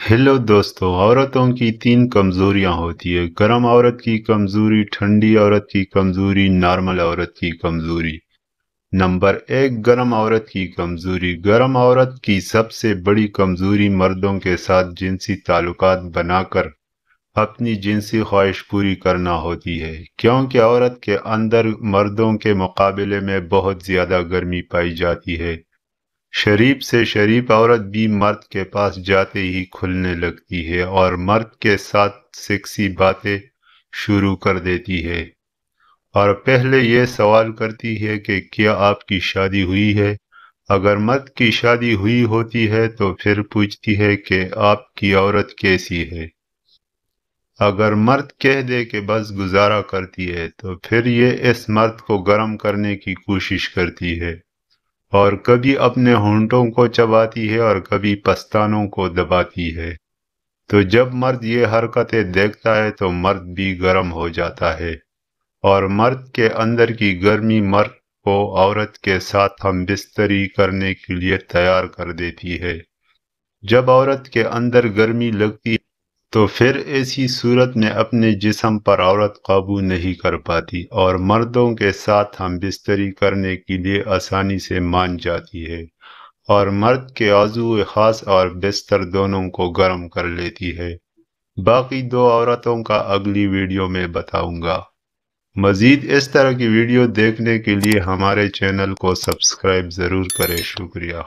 Hello दोस्तों, औरतों की 3 कमजोरियां होती है। गर्म औरत की कमजोरी, ठंडी औरत की कमजोरी, नॉर्मल औरत की कमजोरी। नंबर 1, गर्म औरत की कमजोरी। गर्म औरत की सबसे बड़ी कमजोरी मर्दों के साथ जिनसी ताल्लुकात बनाकर अपनी जिनसी ख्वाहिश पूरी करना होती है, क्योंकि औरत के अंदर मर्दों के मुकाबले में बहुत ज्यादा गर्मी पाई जाती है। शरीफ से शरीफ औरत भी मर्द के पास जाते ही खुलने लगती है और मर्द के साथ सेक्सी बातें शुरू कर देती है, और पहले ये सवाल करती है कि क्या आपकी शादी हुई है। अगर मर्द की शादी हुई होती है तो फिर पूछती है कि आपकी औरत कैसी है। अगर मर्द कह दे कि बस गुजारा करती है तो फिर ये इस मर्द को गर्म करने की कोशिश करती है, और कभी अपने होंठों को चबाती है और कभी पस्तानों को दबाती है। तो जब मर्द ये हरकतें देखता है तो मर्द भी गर्म हो जाता है, और मर्द के अंदर की गर्मी मर्द को औरत के साथ हम बिस्तरी करने के लिए तैयार कर देती है। जब औरत के अंदर गर्मी लगती है तो फिर ऐसी सूरत में अपने जिस्म पर औरत काबू नहीं कर पाती और मर्दों के साथ हम बिस्तरी करने के लिए आसानी से मान जाती है, और मर्द के आज़ू खास और बिस्तर दोनों को गर्म कर लेती है। बाकी 2 औरतों का अगली वीडियो में बताऊंगा। मजीद इस तरह की वीडियो देखने के लिए हमारे चैनल को सब्सक्राइब ज़रूर करें। शुक्रिया।